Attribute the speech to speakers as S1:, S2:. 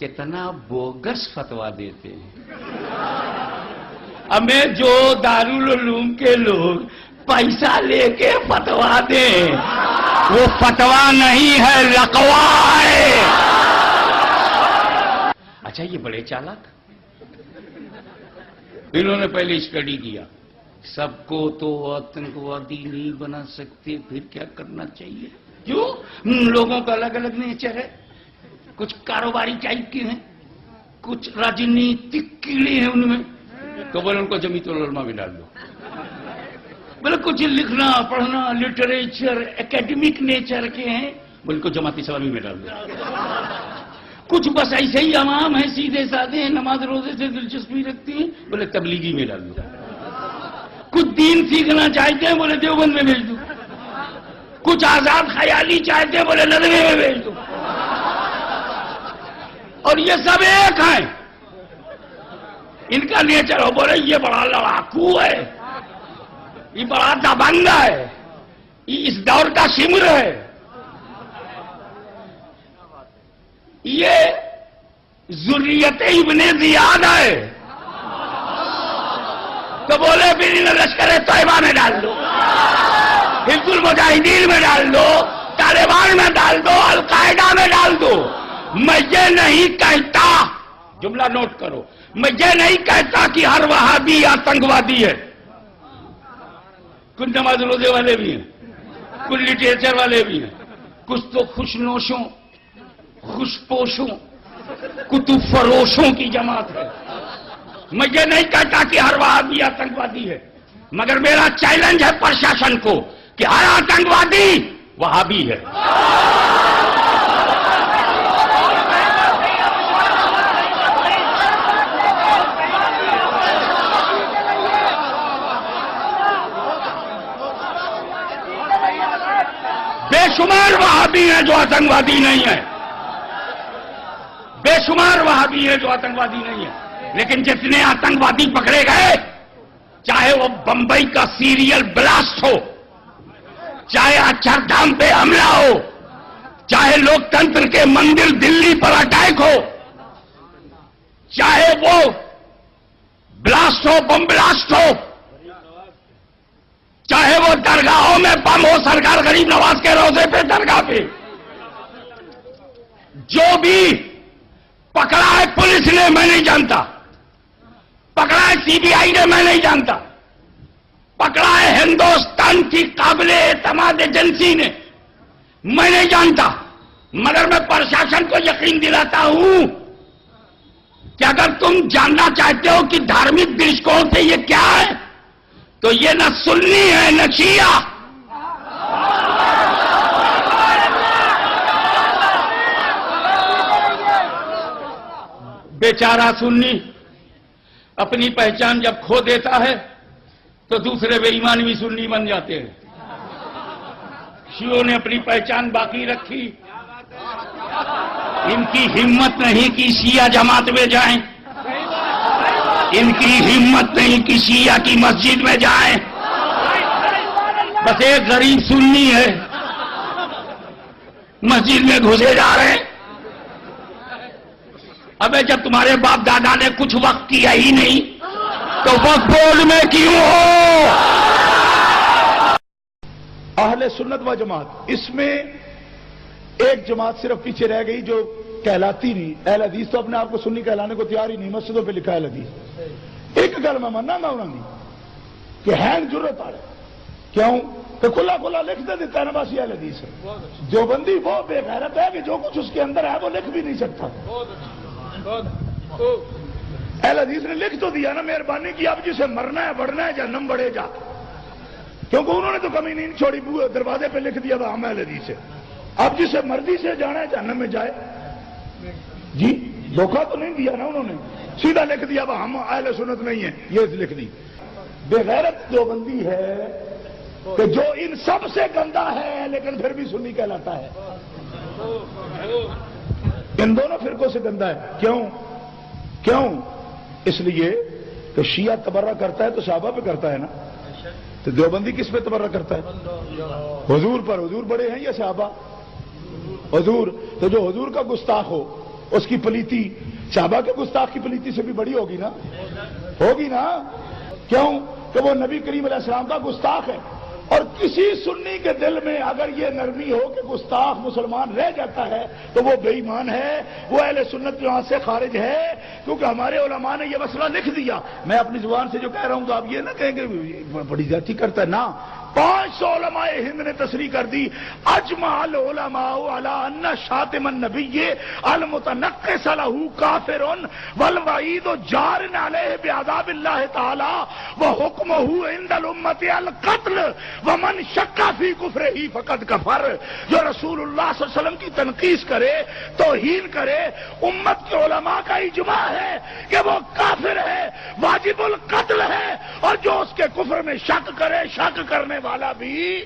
S1: کتنا بوگس فتوا دیتے ہیں. ہمیں جو دارالعلوم کے لوگ پیسہ لے کے فتوا دیں وہ فتوا نہیں ہے، لقوا ہے. اچھا یہ بڑے چالاک، انہوں نے پہلے اسٹڈی کیا سب کو تو آتنکوادی نہیں بنا سکتے، پھر کیا کرنا چاہیے؟ کیوں؟ لوگوں کا الگ الگ نیچر ہے، کچھ کاروباری ٹائپ کے ہیں، کچھ راجنیتک کیڑے ہیں ان میں، تو بولے ان کو جمیعت العلماء میں ڈال دو. بولے کچھ لکھنا پڑھنا لٹریچر اکیڈمک نیچر کے ہیں، بولے ان کو جماعت اسلامی میں ڈال دو. کچھ بس ایسے ہی عوام ہیں، سیدھے سادے ہیں، نماز روزے سے دلچسپی رکھتی ہیں، بولے تبلیغی میں ڈال دو. کچھ دین سیکھنا چاہتے ہیں، بولے دیوبند میں بھیج دو. کچھ آزاد خیالی چاہتے ہیں، بولے ندوے میں بھیج دو. اور یہ سب ایک ہیں، ان کا نیچر ہو. بولے یہ بڑا لڑاکو ہے، یہ بڑا دبنگ ہے، یہ اس دور کا سمر ہے، یہ ذریت ابن زیاد ہے. تو بولے پھر انہیں لشکر طیبہ میں ڈال دو، حزب المجاہدین میں ڈال دو، طالبان میں ڈال دو، القاعدہ میں ڈال دو. میں یہ نہیں کہتا، جملہ نوٹ کرو، میں یہ نہیں کہتا کہ ہر وہابی آتنکوادی ہے. کچھ نماز روزے والے بھی ہیں، کچھ لٹریچر والے بھی ہیں، کچھ تو خوش نوشوں خوش پوشوں کتب فروشوں کی جماعت ہے. میں یہ نہیں کہتا کہ ہر وہابی آتنکوادی ہے، مگر میرا چیلنج ہے پرشاسن کو کہ ہر آتنکوادی وہابی ہے. بے شمار وہابی ہیں جو آتنکوادی نہیں ہے، بے شمار وہابی ہیں جو آتنکوادی نہیں ہے. لیکن جتنے آتنکوادی پکڑے گئے، چاہے وہ بمبئی کا سیریل بلاسٹ ہو، چاہے اچھردھام پہ حملہ ہو، چاہے لوکتنتر کے مندر دلی پر اٹیک ہو، چاہے وہ بلاسٹ ہو، بم بلاسٹ ہو، چاہے وہ درگاہوں میں بم ہو، سرکار غریب نواز کے روزے پہ درگاہ پہ، جو بھی پکڑا ہے پولیس نے میں نہیں جانتا، پکڑا ہے سی بی آئی نے میں نہیں جانتا، پکڑا ہے ہندوستان کی قابل اعتماد ایجنسی نے میں نہیں جانتا، مگر میں پرشاسن کو یقین دلاتا ہوں کہ اگر تم جاننا چاہتے ہو کہ دھارمک درشکون سے یہ کیا ہے تو یہ نہ سنی ہے نہ شیعہ. بیچارہ سنی اپنی پہچان جب کھو دیتا ہے تو دوسرے بے ایمان بھی سنی بن جاتے ہیں. شیعوں نے اپنی پہچان باقی رکھی، ان کی ہمت نہیں کہ شیعہ جماعت میں جائیں، ان کی ہمت نہیں کہ شیعہ کی مسجد میں جائیں. بس ایک غریب سنی ہے مسجد میں گھسے جا رہے ہیں. ابے جب تمہارے باپ دادا نے کچھ وقت کیا ہی نہیں تو وقت بورڈ میں کیوں ہو؟
S2: اہل سنت و جماعت، اس میں ایک جماعت صرف پیچھے رہ گئی جو کہلاتی نہیں. اہل حدیث تو اپنے آپ کو سنی کہلانے کو تیار ہی نہیں، مسجدوں پہ لکھا ہے اہل حدیث. ایک گل میں مننا گا انہوں نے کہ ہینگ ضرورت آ رہا. کیوں کہ کھلا کھلا لکھ دے دیتا ہے نا، بس یہ اہل حدیث ہے. جو بندی وہ بے غیرت ہے کہ جو کچھ اس کے اندر ہے وہ لکھ بھی نہیں سکتا. اہل حدیث نے لکھ تو دیا نا، مہربانی کی اب جسے مرنا ہے بڑھنا ہے جہنم بڑھے جا، کیونکہ انہوں نے تو کمی نہیں چھوڑی، دروازے پہ لکھ دیا تھا ہم اہل حدیث ہے. اب جسے مرضی سے جانا ہے جہنم میں جائے. جی دھوکہ تو نہیں دیا نا انہوں نے، سیدھا لکھ دیا ہم اہل سنت نہیں ہیں، یہ لکھ دی. بے غیرت جو بندی ہے کہ جو ان سب سے گندا ہے لیکن پھر بھی سنی کہلاتا ہے، ان دونوں فرقوں سے گندا ہے. کیوں؟ اس لیے کہ شیعہ تبرہ کرتا ہے تو صحابہ پہ کرتا ہے نا، تو دیوبندی کس پہ تبرہ کرتا ہے؟ حضور پر. حضور بڑے ہیں یا صحابہ؟ حضور. تو جو حضور کا گستاخ ہو اس کی پلیتی صحابہ کے گستاخ کی پلیتی سے بھی بڑی ہوگی نا؟ ہوگی نا؟ کیوں کہ وہ نبی کریم علیہ السلام کا گستاخ ہے. اور کسی سنی کے دل میں اگر یہ نرمی ہو کہ گستاخ مسلمان رہ جاتا ہے تو وہ بے ایمان ہے، وہ اہل سنت جماعت سے خارج ہے، کیونکہ ہمارے علماء نے یہ مسئلہ لکھ دیا. میں اپنی زبان سے جو کہہ رہا ہوں تو آپ یہ نہ کہیں کہ بڑی زیادتی کرتا ہے، نہ. 500 علماء ہند نے تصریح کر دی، اجمع العلماء علی ان شاتم النبی المتنقص له کافر والوعید جار علیہ بعذاب اللہ تعالی وحکمہ عند الامت القتل ومن شک فی کفرہ فقد کفر. جو رسول اللہ صلی اللہ علیہ وسلم کی تنقیص کرے، توہین کرے، امت کے علماء کا اجماع ہے کہ وہ کافر ہے، واجب القتل ہے، اور جو اس کے کفر میں شک کرے، شک کرنے والا بھی